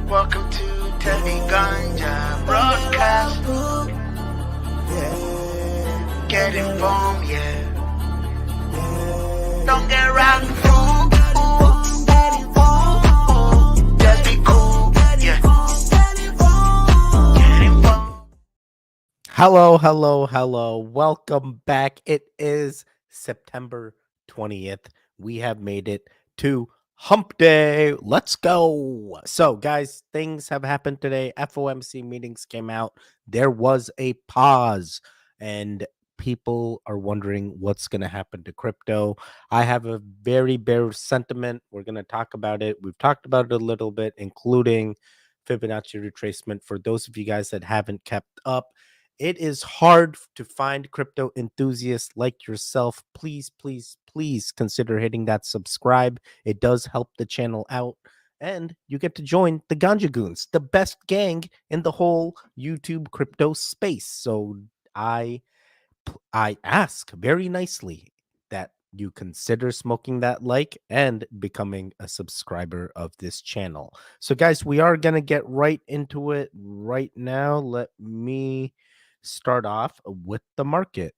Welcome to Teddy Ganja Broadcast. Get informed, yeah. Don't get rock fool. Just be cool, yeah. Get informed. Hello. Welcome back. It is September 20th. We have made it to Hump Day. Let's go. So, guys, things have happened today. FOMC meetings came out. There was a pause, and people are wondering what's going to happen to crypto. I have a very bearish sentiment. We're going to talk about it. We've talked about it a little bit, including Fibonacci retracement. For those of you guys that haven't kept up, it is hard to find crypto enthusiasts like yourself. Please consider hitting that subscribe. It does help the channel out. And you get to join the Ganja Goons, the best gang in the whole YouTube crypto space. So I ask very nicely that you consider smoking that like and becoming a subscriber of this channel. So guys, we are going to get right into it right now. Let me start off with the market.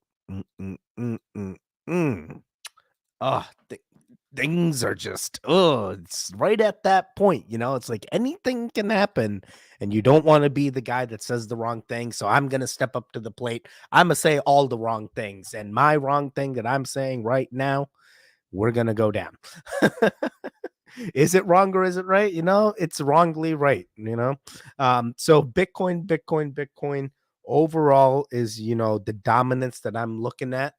Things are just, it's right at that point, it's like anything can happen and you don't want to be the guy that says the wrong thing. So I'm going to step up to the plate. I'm going to say all the wrong things, and my wrong thing that I'm saying right now, we're going to go down. Is it wrong or is it right? It's wrongly right, so Bitcoin overall is, the dominance that I'm looking at.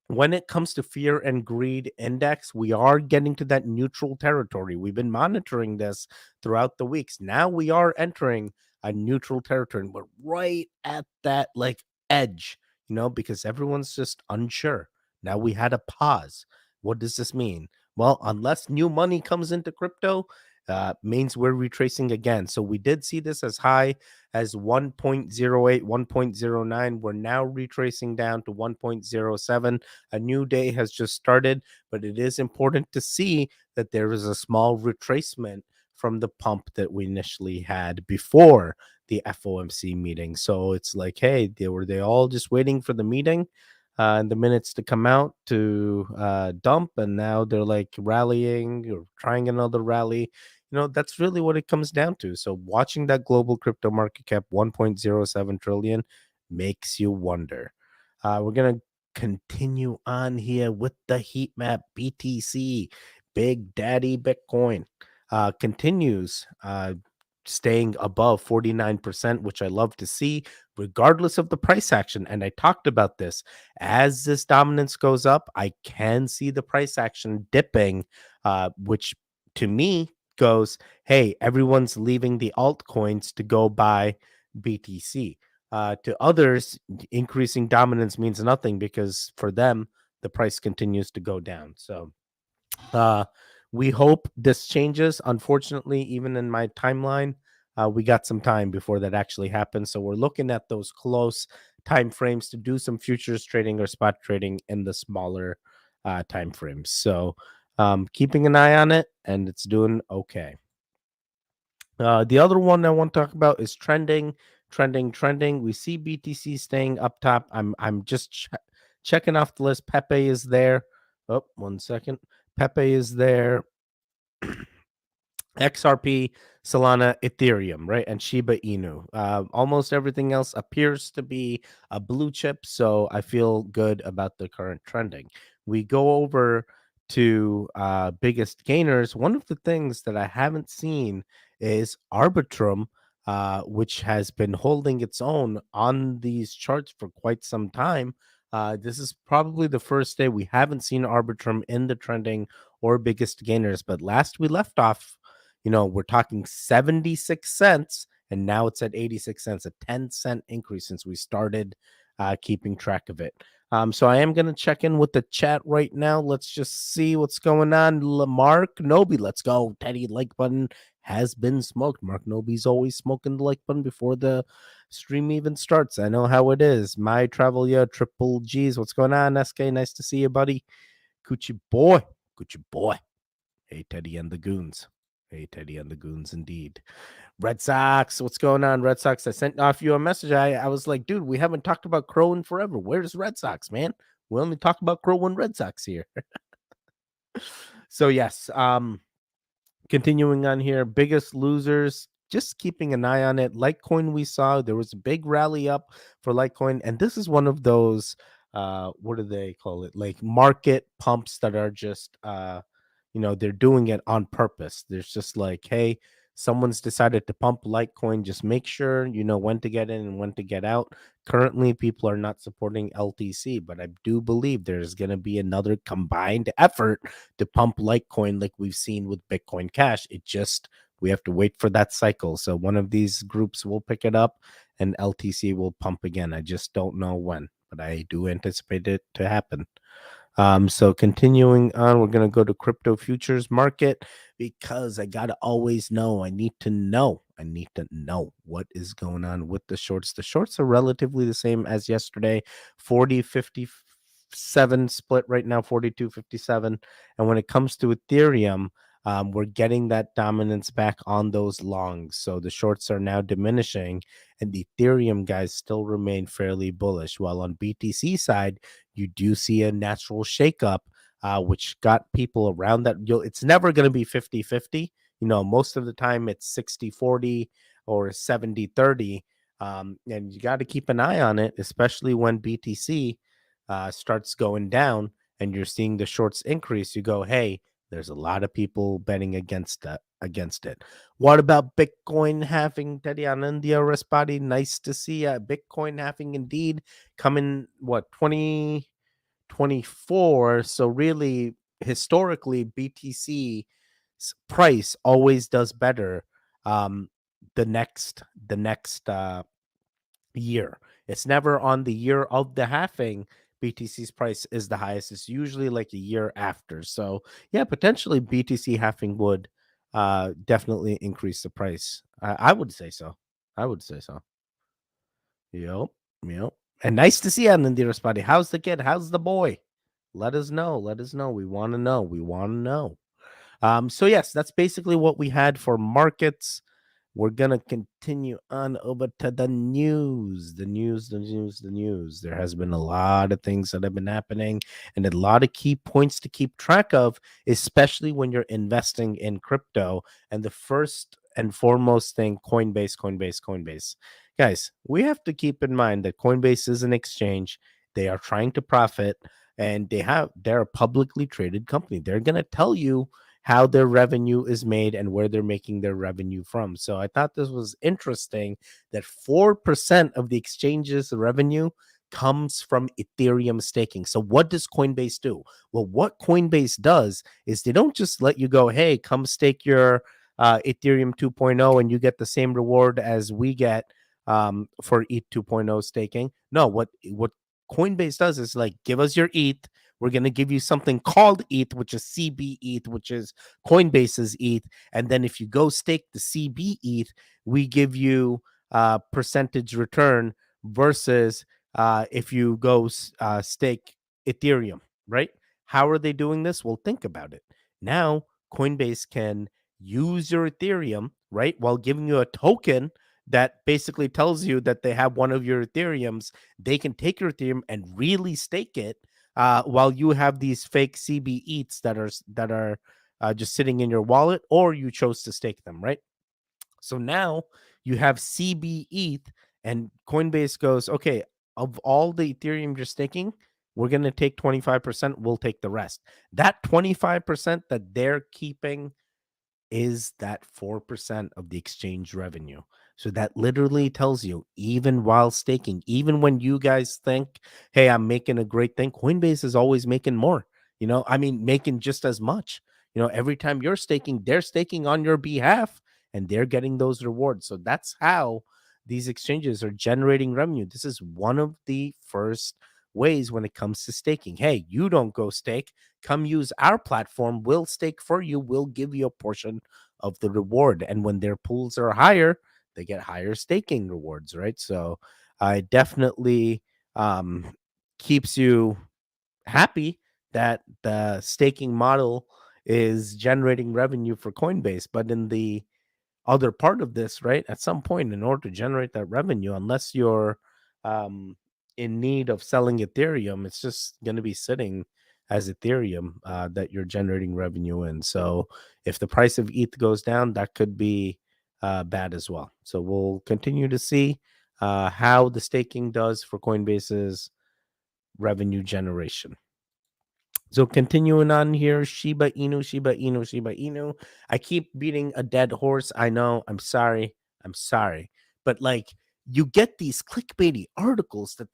When it comes to fear and greed index, we are getting to that neutral territory. We've been monitoring this throughout the weeks. Now we are entering a neutral territory, and we're right at that edge, because everyone's just unsure. Now we had a pause. What does this mean? Well, unless new money comes into crypto, means we're retracing again. So we did see this as high as 1.08, 1.09. We're now retracing down to 1.07. A new day has just started, but it is important to see that there is a small retracement from the pump that we initially had before the FOMC meeting. So it's like, hey, were they all just waiting for the meeting and the minutes to come out to dump, and now they're like rallying or trying another rally? That's really what it comes down to. So watching that global crypto market cap 1.07 trillion makes you wonder. We're going to continue on here with the heat map. BTC, Big Daddy Bitcoin, continues staying above 49%, which I love to see, regardless of the price action. And I talked about this. As this dominance goes up, I can see the price action dipping, which to me goes, hey, everyone's leaving the altcoins to go buy BTC. To others, increasing dominance means nothing, because for them, the price continues to go down. So we hope this changes. Unfortunately, even in my timeline, we got some time before that actually happens. So we're looking at those close time frames to do some futures trading or spot trading in the smaller time frames. So keeping an eye on it, and it's doing okay. The other one I want to talk about is trending. We see BTC staying up top. I'm just checking off the list. Pepe is there. Oh, 1 second. Pepe is there. XRP, Solana, Ethereum, right? And Shiba Inu. Almost everything else appears to be a blue chip, so I feel good about the current trending. We go over to biggest gainers. One of the things that I haven't seen is Arbitrum, which has been holding its own on these charts for quite some time. This is probably the first day we haven't seen Arbitrum in the trending or biggest gainers, but last we left off, we're talking 76 cents, and now it's at 86 cents, a 10-cent increase since we started keeping track of it. So I am going to check in with the chat right now. Let's just see what's going on. Mark Noby, let's go. Teddy, like button has been smoked. Mark Noby's always smoking the like button before the stream even starts. I know how it is. My travel, yeah, triple G's. What's going on, SK? Nice to see you, buddy. Coochie boy. Hey, Teddy and the goons. Hey, Teddy and the Goons, indeed. Red Sox, what's going on, Red Sox? I sent off you a message. I was like, dude, we haven't talked about Crow in forever. Where's Red Sox, man? We only talk about Crow and Red Sox here. So yes, continuing on here, biggest losers. Just keeping an eye on it. Litecoin, we saw there was a big rally up for Litecoin, and this is one of those. What do they call it? Like market pumps that are just they're doing it on purpose. There's just like, hey, someone's decided to pump Litecoin. Just make sure you know when to get in and when to get out. Currently, people are not supporting LTC, but I do believe there's going to be another combined effort to pump Litecoin like we've seen with Bitcoin Cash. We have to wait for that cycle. So one of these groups will pick it up and LTC will pump again. I just don't know when, but I do anticipate it to happen. So continuing on, we're going to go to crypto futures market because I got to always know. I need to know what is going on with the shorts. The shorts are relatively the same as yesterday, 40-57 split right now, 42-57. And when it comes to Ethereum, we're getting that dominance back on those longs. So the shorts are now diminishing and the Ethereum guys still remain fairly bullish. While on BTC side, you do see a natural shakeup, which got people around that. It's never going to be 50-50. Most of the time it's 60-40 or 70-30. And you got to keep an eye on it, especially when BTC starts going down and you're seeing the shorts increase. You go, hey, there's a lot of people betting against it. What about Bitcoin halving, Teddy Anandia Respati? Nice to see Bitcoin halving indeed coming, 2024. So really, historically, BTC price always does better the next year. It's never on the year of the halving. BTC's price is the highest. It's usually like a year after. So yeah, potentially BTC halving would definitely increase the price. I would say so. I would say so. Yep. Yep. And nice to see you, Nandira Spotty. How's the kid? How's the boy? Let us know. Let us know. We want to know. We want to know. So yes, that's basically what we had for markets. We're gonna continue on over to the news. The news. There has been a lot of things that have been happening and a lot of key points to keep track of, especially when you're investing in crypto. And the first and foremost thing, Coinbase. Guys, we have to keep in mind that Coinbase is an exchange. They are trying to profit and they're a publicly traded company. They're gonna tell you how their revenue is made and where they're making their revenue from. So I thought this was interesting that 4% of the exchange's revenue comes from Ethereum staking. So what does Coinbase do? Well, what Coinbase does is they don't just let you go, hey, come stake your Ethereum 2.0 and you get the same reward as we get for ETH 2.0 staking. No, what Coinbase does is like, give us your ETH. We're going to give you something called ETH, which is CB ETH, which is Coinbase's ETH. And then if you go stake the CB ETH, we give you percentage return versus if you go stake Ethereum, right? How are they doing this? Well, think about it. Now, Coinbase can use your Ethereum, right, while giving you a token that basically tells you that they have one of your Ethereums. They can take your Ethereum and really stake it while you have these fake CB ETHs that are just sitting in your wallet, or you chose to stake them, right? So now you have CB ETH, and Coinbase goes, okay, of all the Ethereum you're staking, we're going to take 25%. We'll take the rest. That 25% that they're keeping is that 4% of the exchange revenue. So that literally tells you, even while staking, even when you guys think, hey, I'm making a great thing, Coinbase is always making more. Making just as much. Every time you're staking, they're staking on your behalf and they're getting those rewards. So that's how these exchanges are generating revenue. This is one of the first ways when it comes to staking. Hey, you don't go stake, come use our platform. We'll stake for you. We'll give you a portion of the reward. And when their pools are higher, they get higher staking rewards, right? So it definitely keeps you happy that the staking model is generating revenue for Coinbase. But in the other part of this, right, at some point, in order to generate that revenue, unless you're um, in need of selling Ethereum, it's just going to be sitting as Ethereum that you're generating revenue in. So if the price of ETH goes down, that could be bad as well. So we'll continue to see how the staking does for Coinbase's revenue generation. So continuing on here, Shiba Inu, Shiba Inu, Shiba Inu. I keep beating a dead horse. I know. I'm sorry. I'm sorry. But like, you get these clickbaity articles that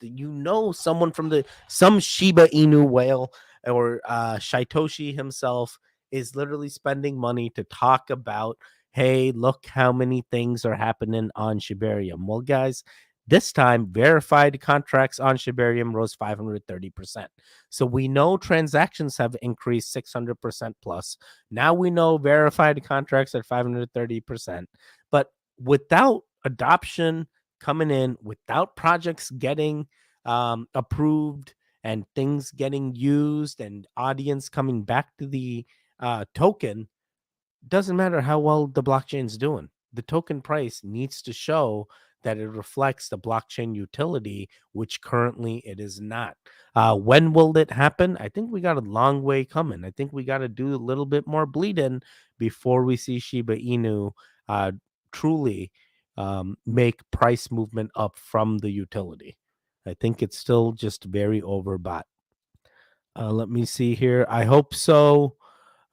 someone from some Shiba Inu whale or Shaitoshi himself is literally spending money to talk about, hey, look how many things are happening on Shibarium. Well, guys, this time verified contracts on Shibarium rose 530%. So we know transactions have increased 600% plus. Now we know verified contracts at 530%. But without adoption coming in, without projects getting approved and things getting used and audience coming back to the token, doesn't matter how well the blockchain's doing. The token price needs to show that it reflects the blockchain utility, which currently it is not. When will it happen? I think we got a long way coming. I think we got to do a little bit more bleeding before we see Shiba Inu truly make price movement up from the utility. I think it's still just very overbought. Let me see here. I hope so.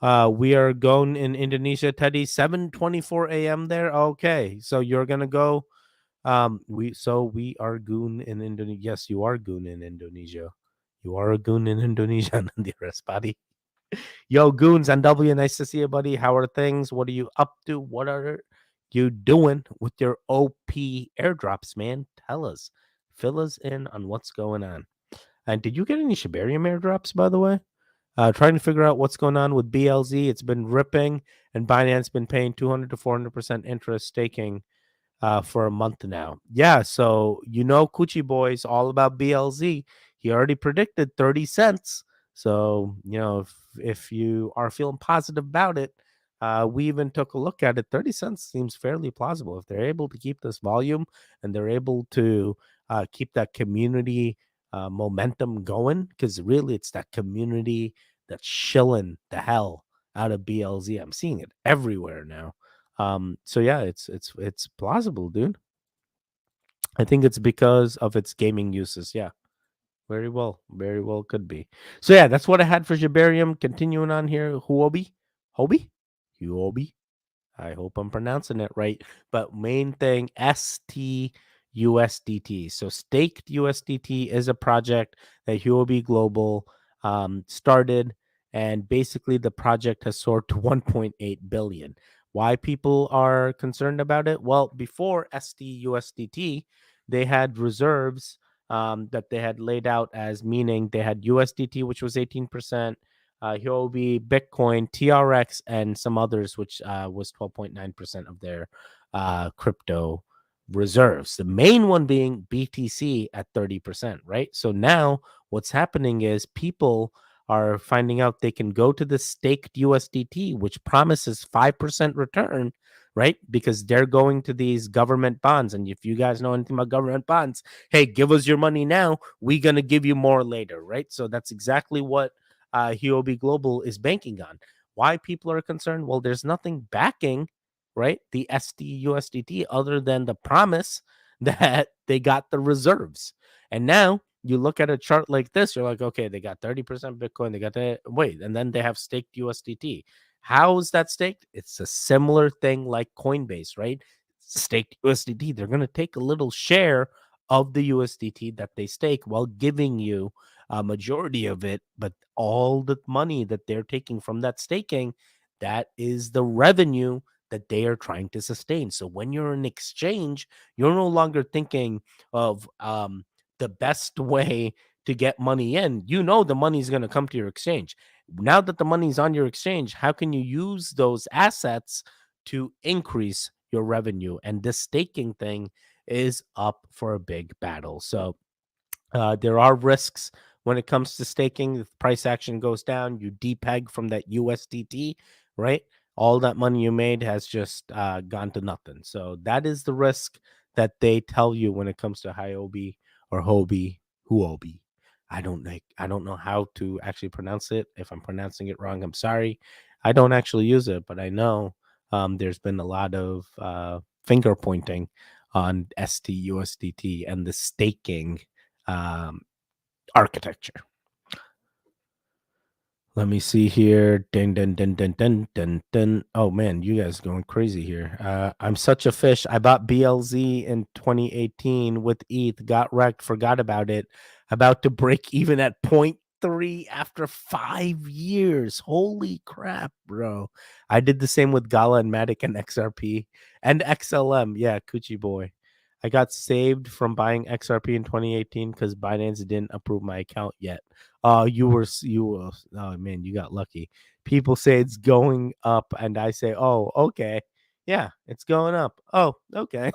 We are going in Indonesia, Teddy. 7:24 a.m. there. Okay, so you're gonna go. We are goon in Indonesia. Yes, you are goon in Indonesia. You are a goon in Indonesia, Nandiras, buddy. Yo, goons and W, nice to see you, buddy. How are things? What are you up to? What are you doing with your OP airdrops, man? Tell us. Fill us in on what's going on. And did you get any Shibarium airdrops, by the way? Trying to figure out what's going on with BLZ. It's been ripping, and Binance been paying 200 to 400% interest staking for a month now. Yeah, so Coochie Boy's all about BLZ. He already predicted 30 cents. So, if you are feeling positive about it, we even took a look at it. 30 cents seems fairly plausible. If they're able to keep this volume and they're able to keep that community momentum going, because really it's that community that's shilling the hell out of BLZ. I'm seeing it everywhere now. So yeah, it's plausible, dude. I think it's because of its gaming uses. Yeah, very well could be. So yeah, that's what I had for Jabarium. Continuing on here, Huobi. I hope I'm pronouncing it right. But main thing, STUSDT. So staked USDT is a project that Huobi Global started, and basically the project has soared to 1.8 billion. Why people are concerned about it? Well, before STUSDT, they had reserves that they had laid out as meaning they had USDT, which was 18%, Huobi, Bitcoin, TRX, and some others, which was 12.9% of their crypto reserves. The main one being BTC at 30%, right? So now what's happening is people are finding out they can go to the staked USDT, which promises 5% return, right? Because they're going to these government bonds. And if you guys know anything about government bonds, hey, give us your money now. We're going to give you more later, right? So that's exactly what Huobi Global is banking on. Why people are concerned? Well, there's nothing backing, right, the STUSDT other than the promise that they got the reserves. And now you look at a chart like this, you're like, okay, they got 30% Bitcoin, they got that. Wait, and then they have staked USDT. How is that staked? It's a similar thing like Coinbase, right? Staked USDT. They're going to take a little share of the USDT that they stake while giving you a majority of it, but all the money that they're taking from that staking, that is the revenue that they are trying to sustain. So when you're in exchange, you're no longer thinking of the best way to get money in. The money is going to come to your exchange. Now that the money's on your exchange, how can you use those assets to increase your revenue? And this staking thing is up for a big battle. So there are risks when it comes to staking. If price action goes down, you depeg from that USDT, right? All that money you made has just gone to nothing. So that is the risk that they tell you when it comes to Hiobi or Hobi, Huobi. I don't know how to actually pronounce it. If I'm pronouncing it wrong, I'm sorry. I don't actually use it, but I know there's been a lot of finger pointing on STUSDT and the staking um, architecture. Let me see here. Dun, dun, dun, dun, dun, dun, dun. Oh man, you guys going crazy here. I'm such a fish. I bought BLZ in 2018 with ETH, got wrecked, forgot about it. About to break even at 0.3 after 5 years. Holy crap, bro. I did the same with Gala and Matic and XRP and XLM. Yeah, Coochie boy. I got saved from buying XRP in 2018 because Binance didn't approve my account yet. Oh man, you got lucky. People say it's going up, and I say, oh, okay. Yeah, it's going up. Oh, okay.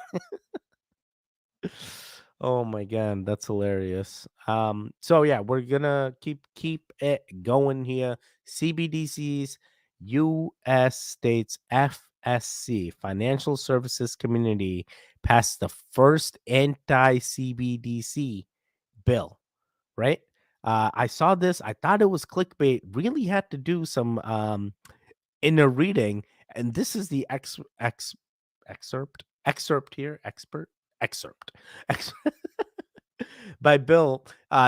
Oh my god, that's hilarious. So yeah, we're gonna keep it going here. CBDCs, US states FSC, Financial Services Community, passed the first anti-CBDC bill, right? I saw this. I thought it was clickbait. Really had to do some inner reading, and this is the excerpt here. Excerpt. Ex- by bill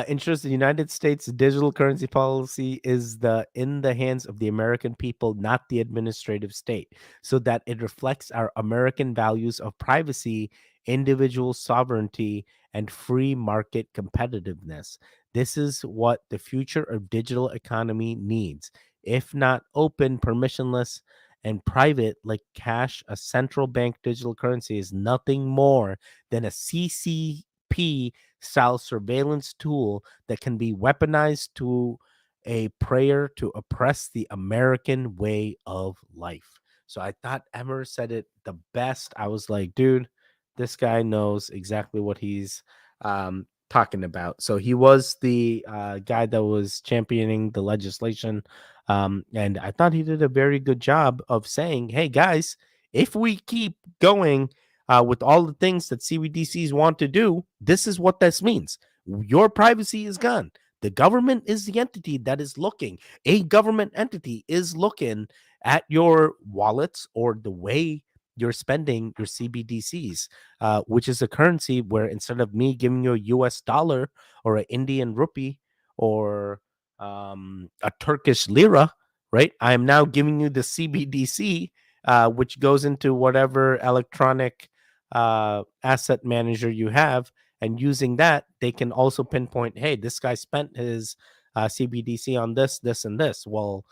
ensures the United States digital currency policy is in the hands of the American people, not the administrative state, so that it reflects our American values of privacy, individual sovereignty, and free market competitiveness. This is what the future of digital economy needs. If not open, permissionless, and private like cash, a central bank digital currency is nothing more than a CCP style surveillance tool that can be weaponized to a prayer to oppress the American way of life. So I thought Emmer said it the best. I was like, dude, this guy knows exactly what he's talking about. So he was the guy that was championing the legislation. And I thought he did a very good job of saying, hey, guys, if we keep going with all the things that CBDCs want to do, this is what this means. Your privacy is gone. The government is the entity that is looking. A government entity is looking at your wallets or the way you're spending your CBDCs, which is a currency where instead of me giving you a US dollar or an Indian rupee or a Turkish lira, right? I am now giving you the CBDC, which goes into whatever electronic asset manager you have. And using that, they can also pinpoint, hey, this guy spent his CBDC on this, this, and this. Well,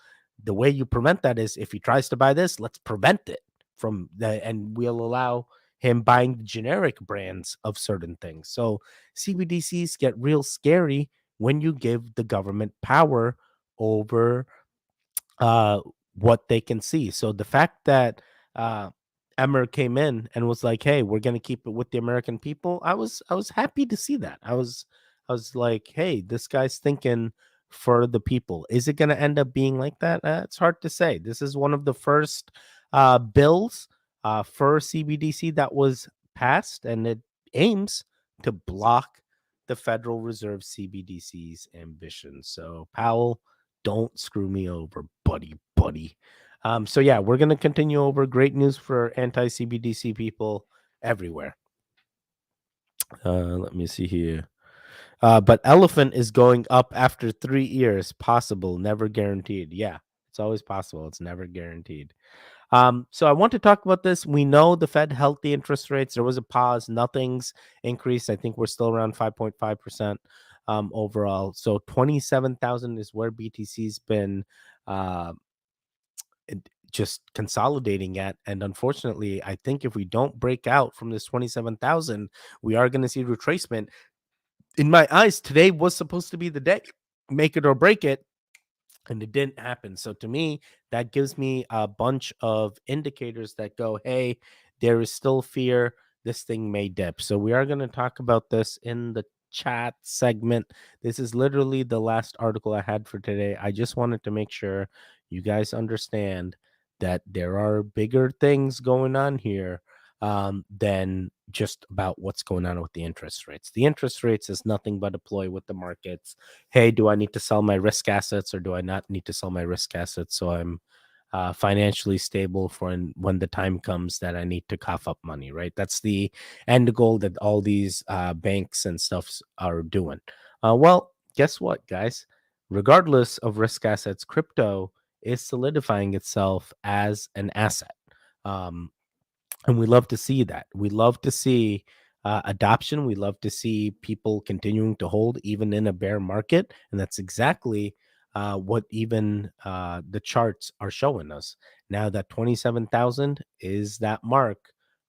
the way you prevent that is if he tries to buy this, let's prevent it from the, and we'll allow him buying the generic brands of certain things. So CBDCs get real scary when you give the government power over uh, what they can see. So the fact that uh, Emmer came in and was like, "Hey, we're gonna keep it with the American people," I was happy to see that. I was like, "Hey, this guy's thinking for the people." Is it gonna end up being like that? It's hard to say. This is one of the first bills for CBDC that was passed, and it aims to block the Federal Reserve CBDC's ambitions. So Powell, don't screw me over, buddy. So yeah, we're gonna continue over. Great news for anti-CBDC people everywhere. Let me see here. But elephant is going up after 3 years. Possible, never guaranteed. Yeah, it's always possible. It's never guaranteed. So I want to talk about this. We know the Fed held the interest rates. There was a pause. Nothing's increased. I think we're still around 5.5% overall. So 27,000 is where BTC's been uh, just consolidating at. And unfortunately, I think if we don't break out from this 27,000, we are going to see retracement. In my eyes, today was supposed to be the day, make it or break it, and it didn't happen. So to me, that gives me a bunch of indicators that go, hey, there is still fear. This thing may dip. So we are going to talk about this in the chat segment. This is literally the last article I had for today. I just wanted to make sure you guys understand that there are bigger things going on here than just about what's going on with the interest rates. The interest rates is nothing but a ploy with the markets. Hey, do I need to sell my risk assets or do I not need to sell my risk assets so I'm financially stable for when the time comes that I need to cough up money, right? That's the end goal that all these banks and stuffs are doing. Well, guess what, guys? Regardless of risk assets, crypto is solidifying itself as an asset. Um, and we love to see that. We love to see adoption. We love to see people continuing to hold even in a bear market. And that's exactly what even the charts are showing us. Now that 27,000 is that mark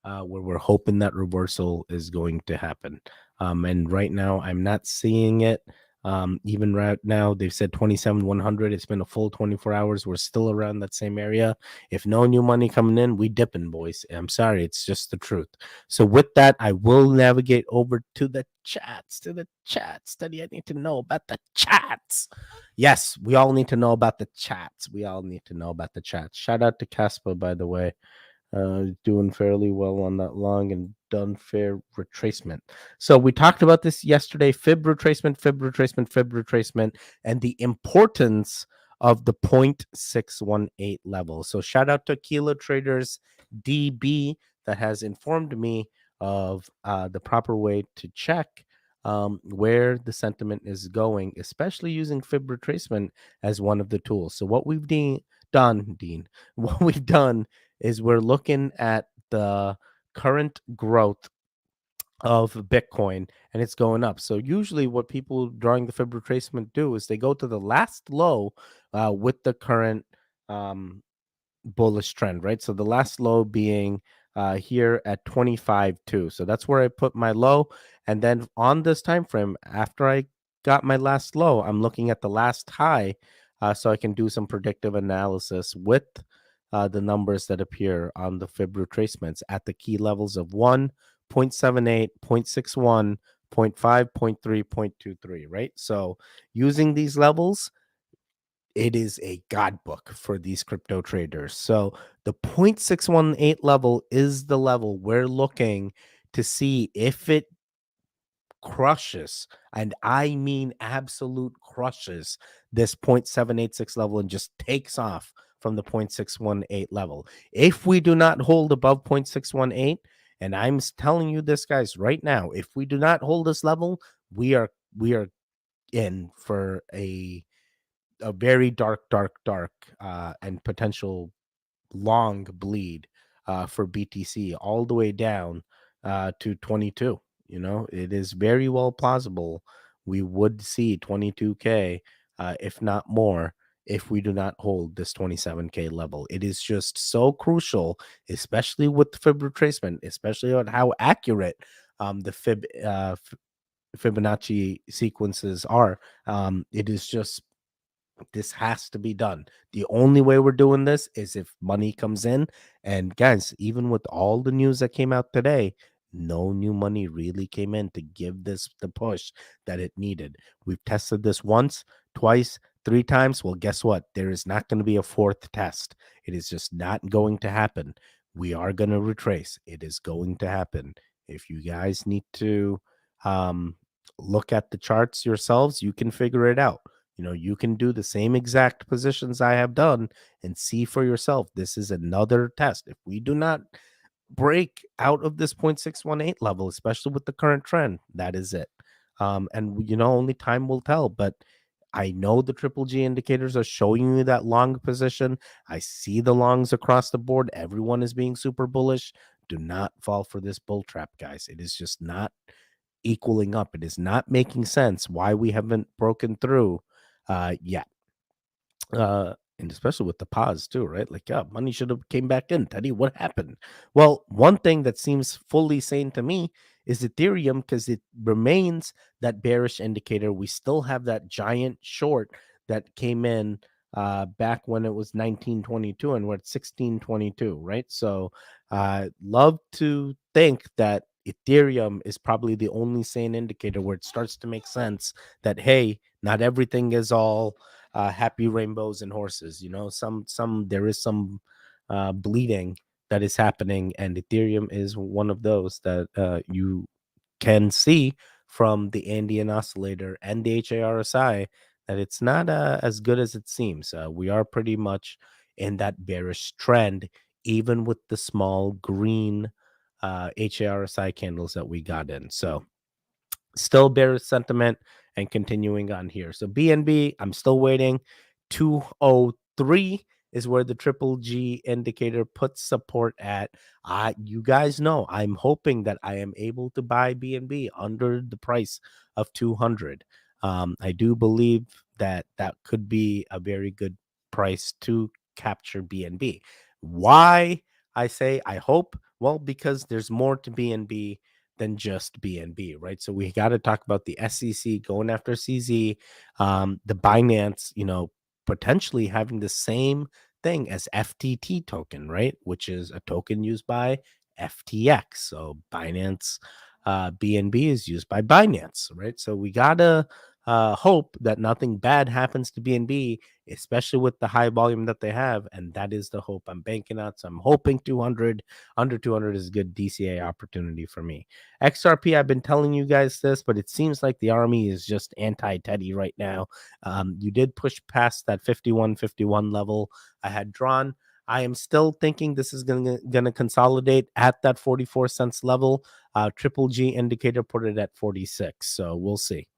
where we're hoping that reversal is going to happen. And right now, I'm not seeing it. Even right now, they've said 27,100. It's been a full 24 hours. We're still around that same area. If no new money coming in, we dipping, boys. I'm sorry, it's just the truth. So with that, I will navigate over to the chats, Study, I need to know about the chats. Yes, we all need to know about the chats. We all need to know about the chats. Shout out to Caspa, by the way. Doing fairly well on that long and done fair retracement. So we talked about this yesterday: fib retracement, and the importance of the 0.618 level. So shout out to Kilo Traders DB that has informed me of the proper way to check where the sentiment is going, especially using fib retracement as one of the tools. So what we've done, Dean, what we've done is we're looking at the current growth of Bitcoin and it's going up. So usually what people drawing the fib retracement do is they go to the last low with the current um, bullish trend, right? So the last low being here at 25.2. So that's where I put my low. And then on this time frame, after I got my last low, I'm looking at the last high so I can do some predictive analysis with the numbers that appear on the fib retracements at the key levels of 1, 0.78, 0.61, 0.5, 0.3, 0.23, right? So using these levels, it is a god book for these crypto traders. So the 0.618 level is the level we're looking to see if it crushes, and I mean absolute crushes, this 0.786 level and just takes off from the 0.618 level. If we do not hold above 0.618, and I'm telling you this, guys, right now, if we do not hold this level, we are in for a very dark, and potential long bleed for BTC all the way down to 22. You know, it is very well plausible we would see 22K, if not more, if we do not hold this 27K level. It is just so crucial, especially with the fib retracement, especially on how accurate the Fibonacci sequences are. It is just, this has to be done. The only way we're doing this is if money comes in. And guys, even with all the news that came out today, no new money really came in to give this the push that it needed. We've tested this once, twice, three times. Well, guess what? There is not going to be a fourth test. It is just not going to happen. We are going to retrace. It is going to happen. If you guys need to look at the charts yourselves, you can figure it out. You know, you can do the same exact positions I have done and see for yourself. This is another test. If we do not break out of this 0.618 level, especially with the current trend, that is it. And you know, only time will tell. But I know the triple G indicators are showing you that long position. I see the longs across the board. Everyone is being super bullish. Do not fall for this bull trap, guys. It is just not equaling up. It is not making sense why we haven't broken through yet. And especially with the pause too, right? Like, yeah, money should have came back in. Teddy, what happened? Well, one thing that seems fully sane to me is Ethereum, because it remains that bearish indicator. We still have that giant short that came in back when it was 1922 and we're at 1622, right? So love to think that Ethereum is probably the only sane indicator where it starts to make sense that, hey, not everything is all happy rainbows and horses. There is some bleeding that is happening, and Ethereum is one of those that you can see from the Andean oscillator and the HARSI that it's not as good as it seems. We are pretty much in that bearish trend, even with the small green HARSI candles that we got in. So still bearish sentiment and continuing on here. So BNB, I'm still waiting. 203 is where the triple G indicator puts support at. You guys know I'm hoping that I am able to buy BNB under the price of 200. I do believe that that could be a very good price to capture BNB. Why I say I hope? Well, because there's more to BNB than just BNB, right? So we got to talk about the SEC going after CZ, the Binance, potentially having the same thing as FTT token, right? Which is a token used by FTX. So Binance, BNB is used by Binance, right? So we got to hope that nothing bad happens to BNB, especially with the high volume that they have. And that is the hope I'm banking on. So I'm hoping 200, under 200 is a good DCA opportunity for me. XRP, I've been telling you guys this, but it seems like the army is just anti-Teddy right now. You did push past that 51 level I had drawn. I am still thinking this is going to consolidate at that 44 cents level. Triple G indicator put it at 46. So we'll see.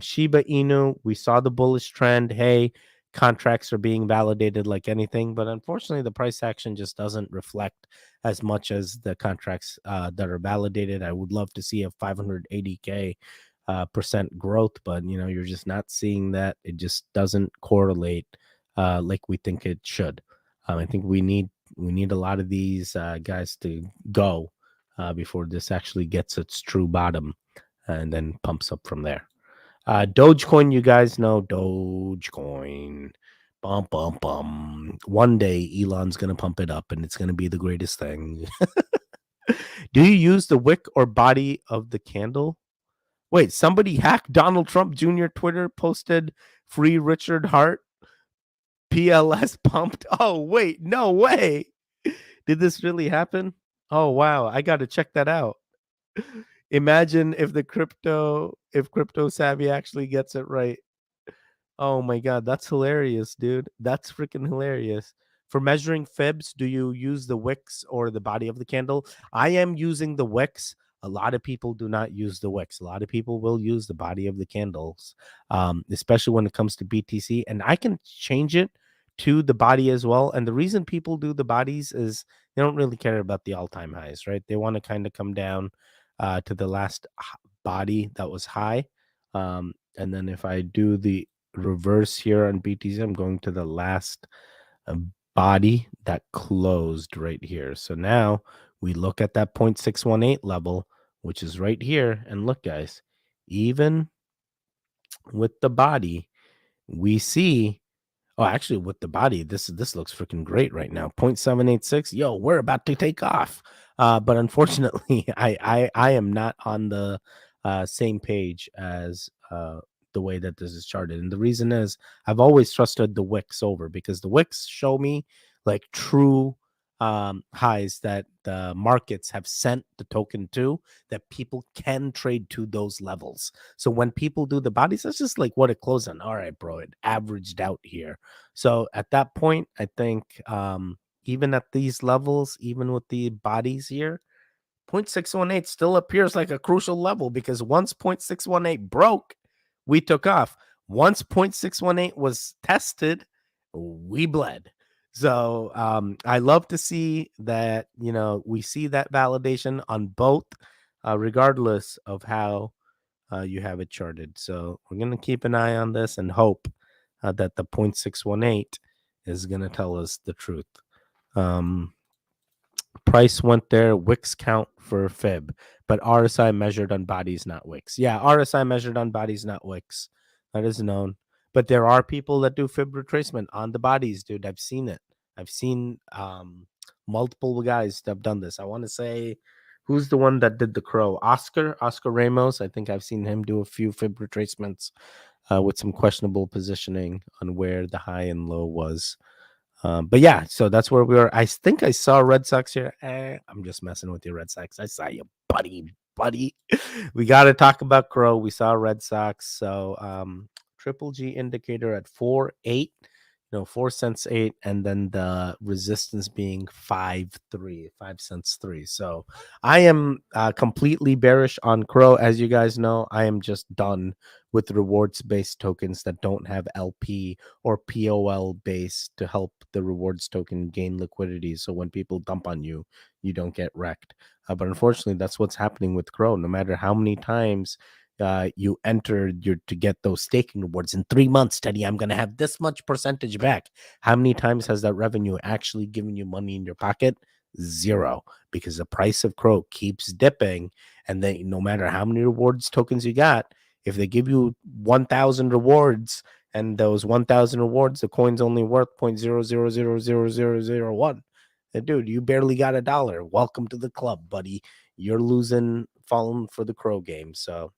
Shiba Inu, we saw the bullish trend. Hey, contracts are being validated like anything, but unfortunately, the price action just doesn't reflect as much as the contracts that are validated. I would love to see a 580K percent growth, but you're just not seeing that. It just doesn't correlate like we think it should. I think we need a lot of these guys to go before this actually gets its true bottom and then pumps up from there. Dogecoin, you guys know Dogecoin. Bum, bum, bum. One day Elon's going to pump it up and it's going to be the greatest thing. Do you use the wick or body of the candle? Wait, somebody hacked Donald Trump Jr. Twitter, posted free Richard Hart, PLS pumped. Oh, wait, no way. Did this really happen? Oh, wow. I got to check that out. Imagine if Crypto Savvy actually gets it right. Oh my god, that's hilarious, dude. That's freaking hilarious. For measuring fibs, do you use the wicks or the body of the candle? I am using the wicks. A lot of people do not use the wicks. A lot of people will use the body of the candles, especially when it comes to BTC. And I can change it to the body as well. And the reason people do the bodies is they don't really care about the all-time highs, right? They want to kind of come down to the last body that was high. And then if I do the reverse here on BTC, I'm going to the last body that closed right here. So now we look at that 0.618 level, which is right here. And look, guys, even with the body, we see. Oh, actually, with the body, this looks freaking great right now. 0.786. Yo, we're about to take off. But unfortunately, I am not on the same page as the way that this is charted. And the reason is I've always trusted the wicks over, because the wicks show me like true highs that the markets have sent the token to, that people can trade to those levels. So when people do the bodies, that's just like what it closed on. All right, bro, it averaged out here. So at that point, I think even at these levels, even with the bodies here, 0.618 still appears like a crucial level, because once 0.618 broke, we took off. Once 0.618 was tested, we bled. So I love to see that, we see that validation on both, regardless of how you have it charted. So we're going to keep an eye on this and hope that the 0.618 is going to tell us the truth. Price went there, wicks count for fib, but RSI measured on bodies, not wicks. Yeah, RSI measured on bodies, not wicks. That is known. But there are people that do fib retracement on the bodies, dude. I've seen it. I've seen multiple guys that have done this. I want to say, Who's the one that did the crow? Oscar Ramos. I think I've seen him do a few fib retracements with some questionable positioning on where the high and low was. But yeah, so that's where we are. I think I saw Red Sox here. I'm just messing with you, Red Sox. I saw you, buddy. We got to talk about Crow. We saw Red Sox. So triple G indicator at 4.8, 4 cents 8, and then the resistance being 5.3, 5 cents 3. So I am completely bearish on Crow. As you guys know, I am just done with rewards based tokens that don't have LP or POL base to help the rewards token gain liquidity. So when people dump on you, you don't get wrecked. But unfortunately, that's what's happening with Crow. No matter how many times you enter to get those staking rewards in 3 months, Teddy, I'm going to have this much percentage back. How many times has that revenue actually given you money in your pocket? Zero, because the price of Crow keeps dipping. And then no matter how many rewards tokens you got, if they give you 1,000 rewards and those 1,000 rewards, the coin's only worth 0.00000001. Dude, you barely got $1. Welcome to the club, buddy. You're losing, falling for the Crow game. So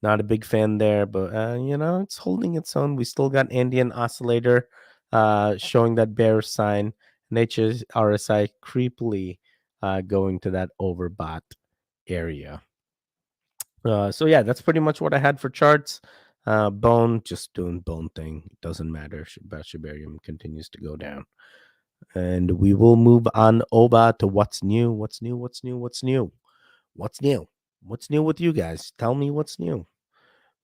not a big fan there, but it's holding its own. We still got Andean Oscillator showing that bearish sign. Nature's RSI creepily going to that overbought area. So yeah, that's pretty much what I had for charts. Bone, just doing bone thing. Doesn't matter. Shibarium continues to go down. And we will move on over to what's new. What's new? What's new? What's new? What's new? What's new with you guys? Tell me what's new.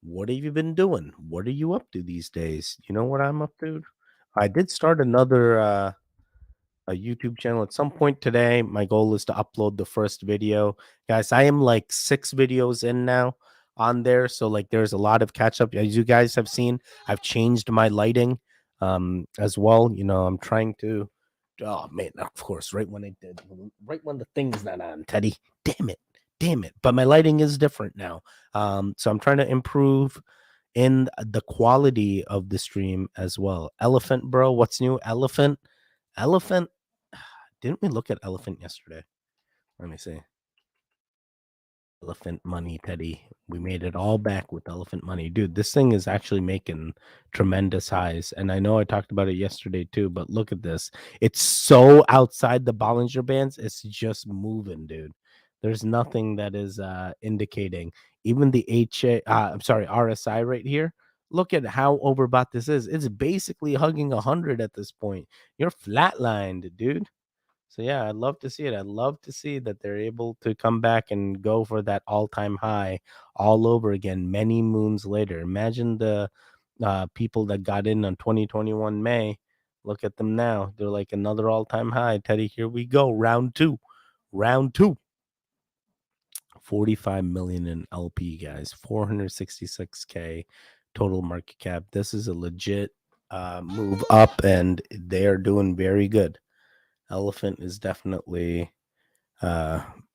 What have you been doing? What are you up to these days? You know what I'm up to? I did start another a YouTube channel at some point today. My goal is to upload the first video. Guys, I am like 6 videos in now on there. So like there's a lot of catch up. As you guys have seen, I've changed my lighting as well. I'm trying to man, of course, right when the thing's not on, Teddy. Damn it. Damn it. But my lighting is different now. So I'm trying to improve in the quality of the stream as well. Elephant, bro, what's new? Elephant. Didn't we look at elephant yesterday? Let me see. Elephant money, Teddy. We made it all back with elephant money. Dude, this thing is actually making tremendous highs. And I know I talked about it yesterday too, but look at this. It's so outside the Bollinger Bands. It's just moving, dude. There's nothing that is indicating. Even the RSI right here. Look at how overbought this is. It's basically hugging 100 at this point. You're flatlined, dude. So yeah, I'd love to see it. I'd love to see that they're able to come back and go for that all-time high all over again many moons later. Imagine the people that got in on 2021 May. Look at them now. They're like another all-time high. Teddy, here we go. Round two. 45 million in LP, guys. 466K total market cap. This is a legit move up, and they're doing very good. Elephant is definitely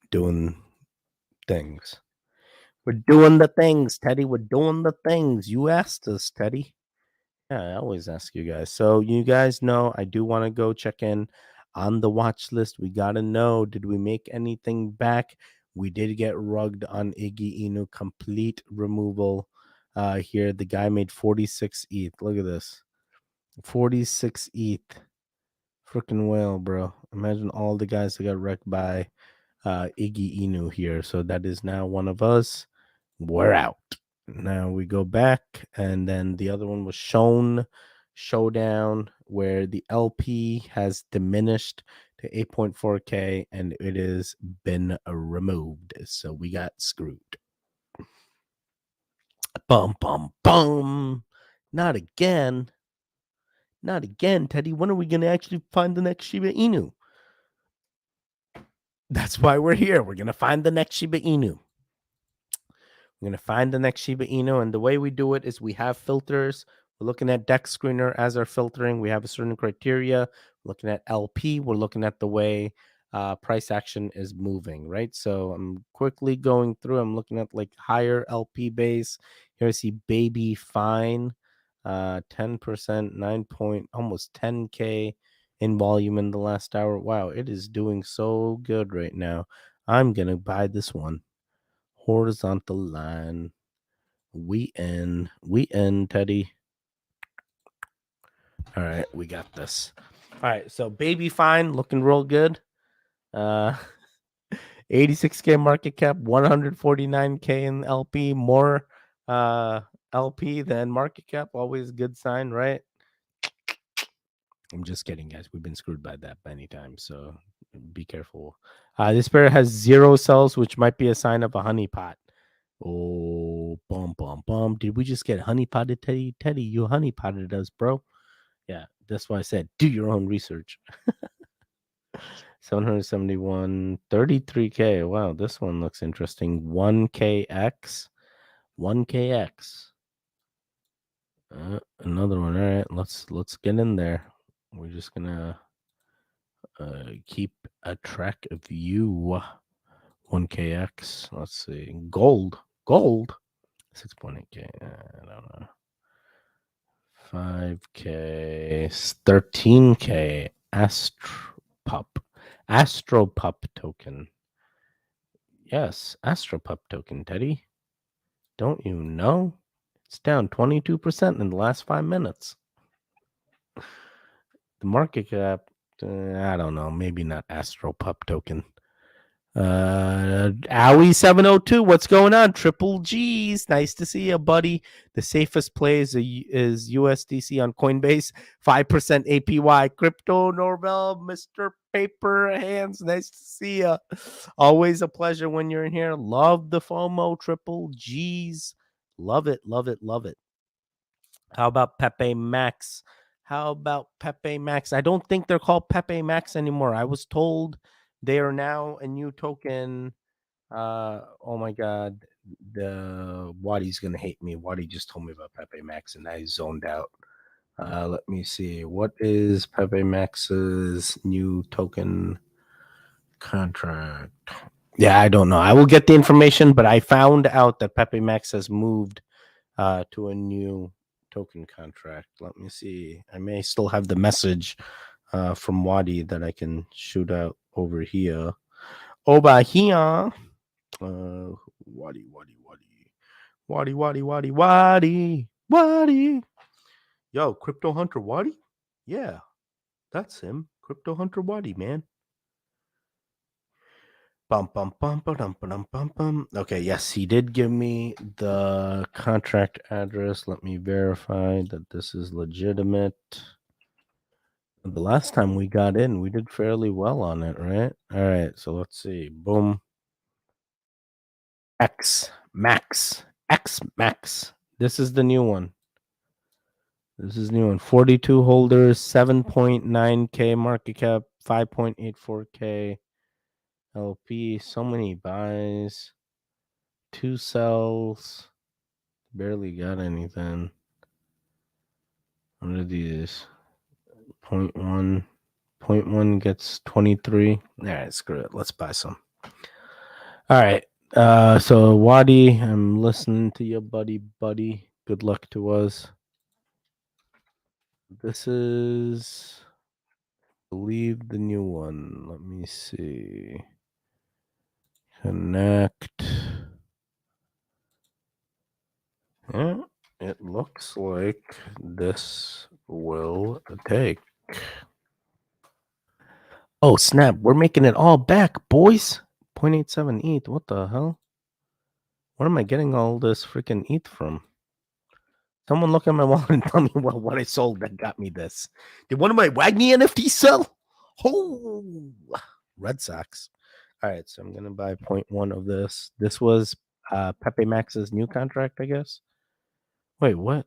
doing things. We're doing the things, Teddy. We're doing the things. You asked us, Teddy. Yeah, I always ask you guys. So you guys know I do want to go check in on the watch list. We got to know, did we make anything back? We did get rugged on Iggy Inu, complete removal here. The guy made 46 ETH. Look at this. 46 ETH. Freaking whale, bro. Imagine all the guys that got wrecked by Iggy Inu here. So that is now one of us. We're out. Now we go back, and then the other one was Showdown, where the LP has diminished to 8.4K and it has been removed. So we got screwed. Bum, bum, bum. Not again. Not again, Teddy. When are we going to actually find the next Shiba Inu? That's why we're here. We're going to find the next Shiba Inu. We're going to find the next Shiba Inu. And the way we do it is we have filters. We're looking at Dex Screener as our filtering. We have a certain criteria. We're looking at LP. We're looking at the way price action is moving, right? So I'm quickly going through. I'm looking at like higher LP base. Here I see Baby Fine, 10%, 9 point, almost 10K in volume in the last hour. Wow, it is doing so good right now. I'm going to buy this one. Horizontal line. We in, Teddy. All right, we got this. All right, so Baby Fine looking real good. 86K market cap, 149K in LP, more LP than market cap. Always a good sign, right? I'm just kidding, guys. We've been screwed by that many times, so be careful. This pair has 0 cells, which might be a sign of a honeypot. Oh, bum, bum, bum. Did we just get honeypotted, Teddy? Teddy, you honeypotted us, bro. Yeah, that's why I said do your own research. 771, 33K. Wow, this one looks interesting. 1KX. 1KX. Another one. All right, let's get in there. We're just gonna keep a track of you. 1KX. Let's see. Gold. 6.8K. I don't know. 5K. 13K. Astropup token. Yes, Astropup token, Teddy. Don't you know? It's down 22% in the last 5 minutes. The market cap, I don't know, maybe not Astropup token. Owie702, what's going on? Triple G's, nice to see you, buddy. The safest play is USDC on Coinbase, 5% APY. Crypto Norvell, Mr. Paper Hands, nice to see you. Always a pleasure when you're in here. Love the FOMO, Triple G's. Love it, love it, love it. How about Pepe Max? I don't think they're called Pepe Max anymore. I was told they are now a new token. Oh my God. The Wadi's gonna hate me. Wadi just told me about Pepe Max and I zoned out. Let me see. What is Pepe Max's new token contract? Yeah, I don't know. I will get the information, but I found out that Pepe Max has moved to a new token contract. Let me see. I may still have the message from Wadi that I can shoot out over here. Wadi. Yo, Crypto Hunter Wadi? Yeah, that's him. Crypto Hunter Wadi, man. Okay, yes, he did give me the contract address. Let me verify that this is legitimate. The last time we got in, we did fairly well on it, right? All right, so let's see. Boom. X Max. This is the new one. 42 holders, 7.9K market cap, 5.84K LP. So many buys. 2 sells. Barely got anything. What are these? 0.1. 0.1 gets 23. All right, screw it. Let's buy some. All right. So Wadi, I'm listening to you, buddy. Good luck to us. This is, I believe, the new one. Let me see. Connect. Yeah, it looks like this will take. Oh, snap. We're making it all back, boys. 0.87 ETH. What the hell? Where am I getting all this freaking ETH from? Someone look at my wallet and tell me what I sold that got me this. Did one of my Wagner NFTs sell? Oh, Red Sox. All right, so I'm going to buy 0.1 of this. This was Pepe Max's new contract, I guess. Wait, what?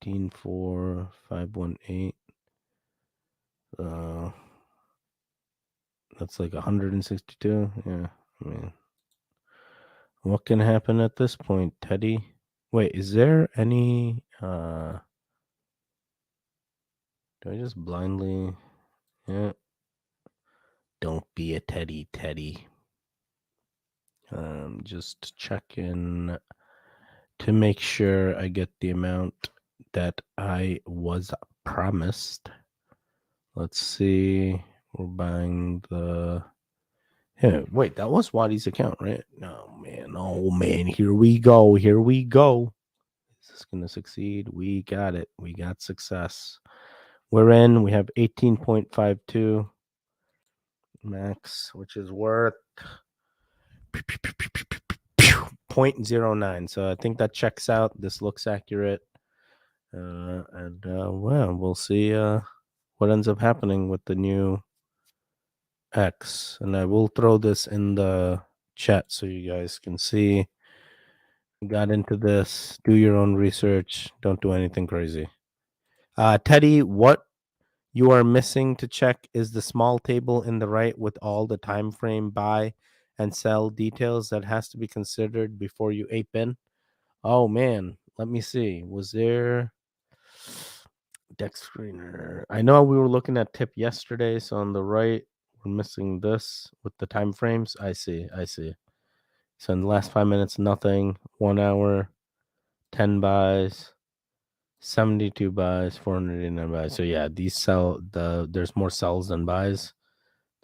184518. That's like 162. Yeah, I mean, what can happen at this point, Teddy? Wait, is there any do I just blindly, yeah, don't be a Teddy. Just check in to make sure I get the amount that I was promised. Let's see. We're buying the Yeah, wait, that was Wadi's account, right? No, man. Oh, man. Here we go. Here we go. Is this going to succeed? We got it. We got success. We're in. We have 18.52 max, which is worth 0.09. So I think that checks out. This looks accurate. Well, we'll see what ends up happening with the new X. And I will throw this in the chat so you guys can see. Got into this. Do your own research. Don't do anything crazy. Teddy, what you are missing to check is the small table in the right with all the time frame buy and sell details that has to be considered before you ape in. Oh man, let me see. Was there deck screener? I know we were looking at tip yesterday, so on the right we're missing this with the time frames. I see. So in the last 5 minutes, nothing. 1 hour, 10 buys, 72 buys, 489 buys. So yeah, there's more sells than buys.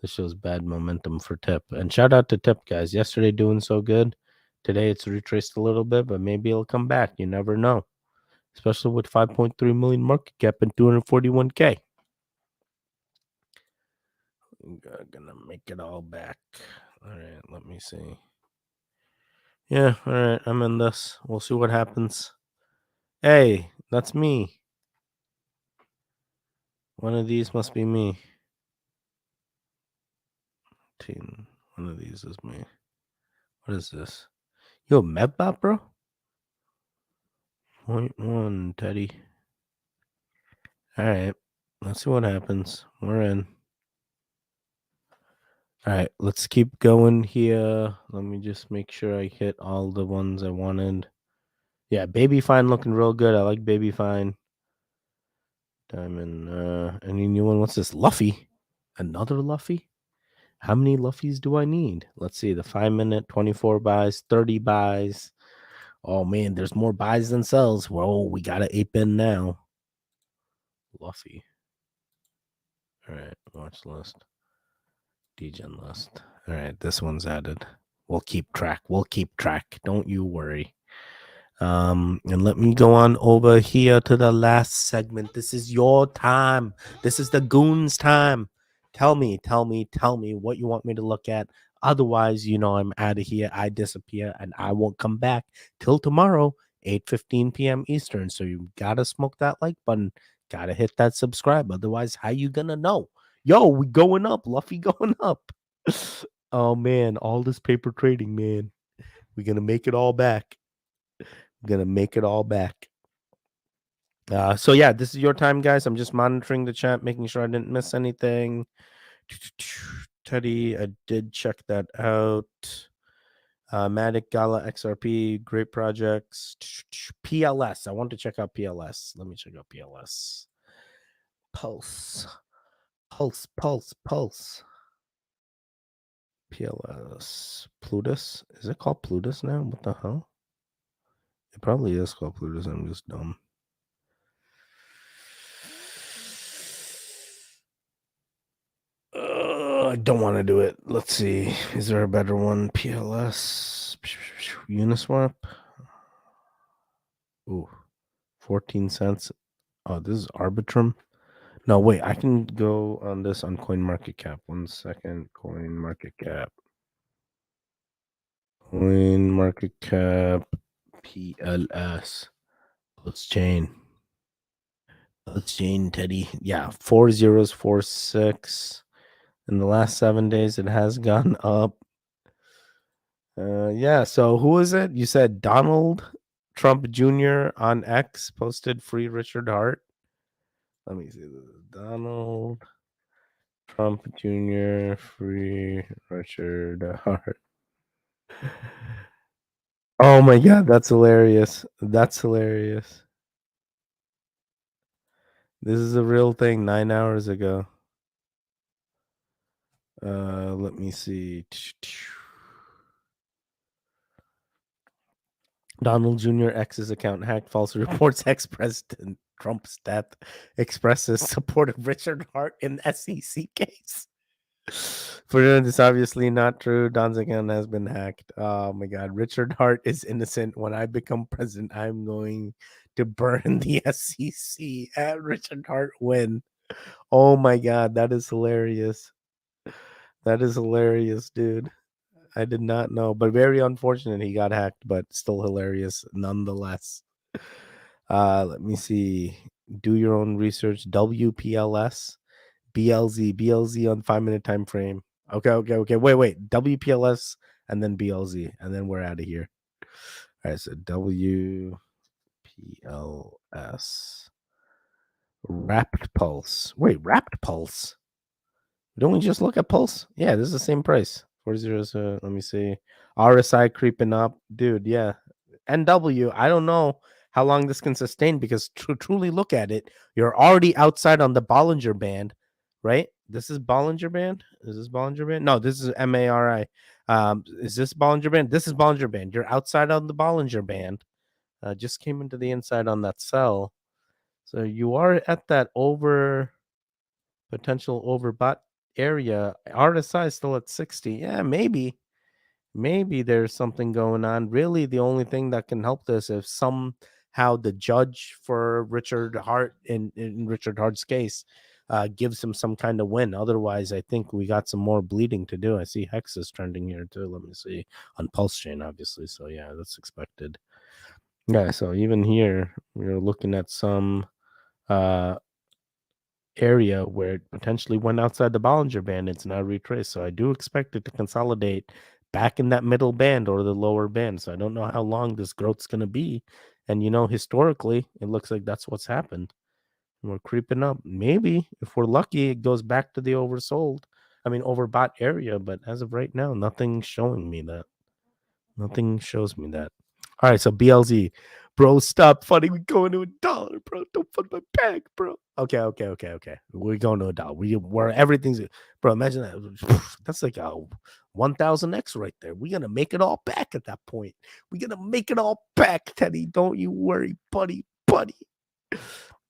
This shows bad momentum for tip. And shout out to tip, guys. Yesterday doing so good. Today it's retraced a little bit, but maybe it'll come back. You never know. Especially with 5.3 million market cap and 241K. Gonna make it all back. All right, let me see. Yeah, all right, I'm in this. We'll see what happens. Hey, that's me. One of these must be me. One of these is me. What is this? Yo, Medbot, bro? 0.1, Teddy. All right, let's see what happens. We're in. All right, let's keep going here. Let me just make sure I hit all the ones I wanted. Yeah, Baby Fine looking real good. I like Baby Fine. Diamond. Any new one? What's this? Luffy? Another Luffy? How many Luffies do I need? Let's see. The 5 minute, 24 buys, 30 buys. Oh man, there's more buys than sells. Whoa, we got to ape in now. Luffy. All right, watch list. Degen list. All right, this one's added. We'll keep track. Don't you worry. And let me go on over here to the last segment. This is your time. This is the goons' time. Tell me what you want me to look at. Otherwise, I'm out of here. I disappear and I won't come back till tomorrow, 8:15 p.m. Eastern. So you gotta smoke that like button. Gotta hit that subscribe. Otherwise, how you gonna know? Yo, we going up. Luffy going up. Oh man, all this paper trading, man. We're gonna make it all back. So yeah, this is your time, guys. I'm just monitoring the chat, making sure I didn't miss anything. Teddy, I did check that out. Matic Gala XRP, great projects. PLS, I want to check out PLS. Let me check out PLS. Pulse. PLS. Plutus. Is it called Plutus now? What the hell? It probably is called Plutus. I'm just dumb. I don't want to do it. Let's see. Is there a better one? PLS. Uniswap. Ooh. 14 cents. Oh, this is Arbitrum. No, wait. I can go on this on CoinMarketCap. 1 second. CoinMarketCap. CoinMarketCap. PLS. Let's chain. Teddy. Yeah. 4046. In the last 7 days, it has gone up. Yeah. So who is it? You said Donald Trump Jr. on X posted free Richard Hart. Let me see. This is Donald Trump Jr. free Richard Hart. Oh my God, that's hilarious. This is a real thing 9 hours ago. Let me see. Donald Jr. X's account hacked. False reports ex-president Trump's death expresses support of Richard Hart in SEC case. Ferdinand, it's obviously not true. Don's account has been hacked. Oh my God. Richard Hart is innocent. When I become president, I'm going to burn the SEC. At Richard Hart win. Oh my God. That is hilarious. That is hilarious, dude. I did not know, but very unfortunate he got hacked, but still hilarious nonetheless. Let me see. Do your own research. WPLS. BLZ on 5-minute time frame. Okay. Wait. WPLS and then BLZ, and then we're out of here. All right, so WPLS wrapped pulse. Wait, wrapped pulse. Don't we just look at pulse? Yeah, this is the same price. 40. Let me see. RSI creeping up, dude. Yeah, NW. I don't know how long this can sustain because to truly look at it, you're already outside on the Bollinger Band, right? This is Bollinger Band. Is this Bollinger Band? No, this is MARI. Is this Bollinger Band? This is Bollinger Band. You're outside on the Bollinger Band. Just came into the inside on that sell, so you are at that potential overbought area. RSI is still at 60. Yeah, maybe there's something going on. Really, the only thing that can help this if somehow the judge for Richard Hart in Richard Hart's case gives him some kind of win. Otherwise, I think we got some more bleeding to do. I see Hex is trending here too. Let me see on Pulse Chain, obviously. So yeah, that's expected. Yeah, so even here we're looking at some area where it potentially went outside the Bollinger Band. It's now retraced. So I do expect it to consolidate back in that middle band or the lower band. So I don't know how long this growth's going to be. And, historically, it looks like that's what's happened. We're creeping up. Maybe if we're lucky, it goes back to the overbought area. But as of right now, nothing's showing me that. Nothing shows me that. All right, so BLZ. Bro, stop funding. We're going to $1, bro. Don't fund my bag, bro. Okay. We're going to $1. We're everything's, bro. Imagine that. That's like a 1,000x right there. We're gonna make it all back at that point. We're gonna make it all back, Teddy. Don't you worry, buddy.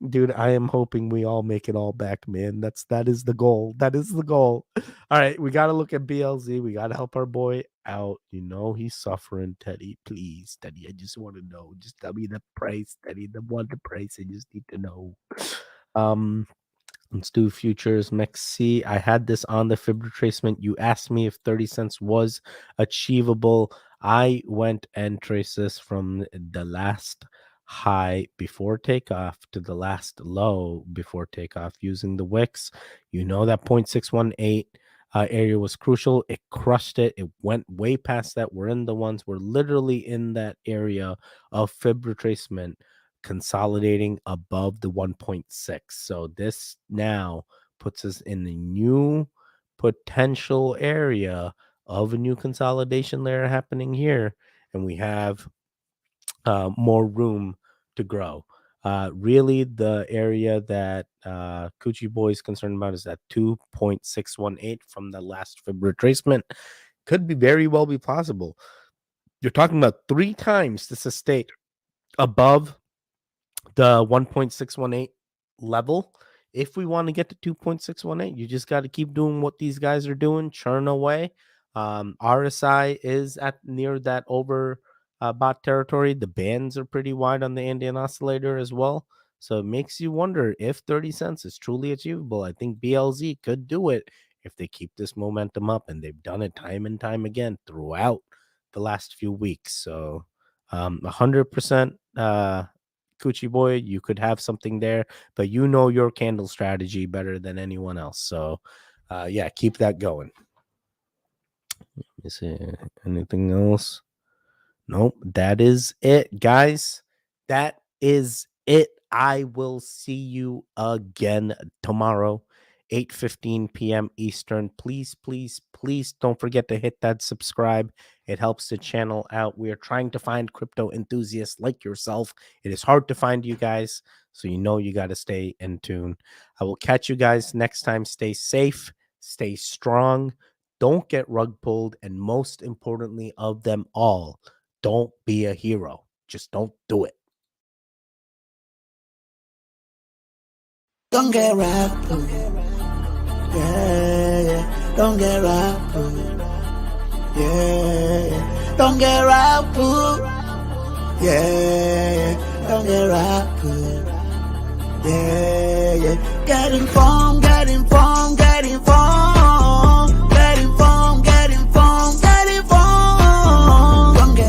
Dude, I am hoping we all make it all back, man. That is the goal. That is the goal. All right, we got to look at BLZ. We got to help our boy out. He's suffering, Teddy. Please, Teddy. I just want to know. Just tell me the price, Teddy. The price. I just need to know. Let's do futures. MEXC. I had this on the fib retracement. You asked me if 30 cents was achievable. I went and traced this from the last high before takeoff to the last low before takeoff using the wicks. That 0.618 area was crucial. It crushed it. It went way past that. We're literally in that area of fib retracement, consolidating above the 1.6. So this now puts us in the new potential area of a new consolidation layer happening here, and we have more room to grow. Really, the area that Coochie Boy is concerned about is that 2.618 from the last fib retracement. Could be very well be possible. You're talking about 3 times to sustain above the 1.618 level. If we want to get to 2.618, you just got to keep doing what these guys are doing, churn away. RSI is at near that bot territory. The bands are pretty wide on the Indian oscillator as well. So it makes you wonder if 30 cents is truly achievable. I think BLZ could do it if they keep this momentum up, and they've done it time and time again throughout the last few weeks. So 100% Coochie Boy, you could have something there, but your candle strategy better than anyone else. So yeah, keep that going. Let me see. Anything else? Nope. That is it, guys. That is it. I will see you again tomorrow, 8:15 p.m. Eastern. Please don't forget to hit that subscribe. It helps the channel out. We are trying to find crypto enthusiasts like yourself. It is hard to find you guys, so you got to stay in tune. I will catch you guys next time. Stay safe, stay strong, don't get rug pulled, and most importantly of them all, don't be a hero. Just don't do it. Don't get wrapped. Yeah. Don't get rapper. Yeah, don't get rapper. Yeah, don't get rapper. Yeah, yeah. Get informed, get informed, get informed.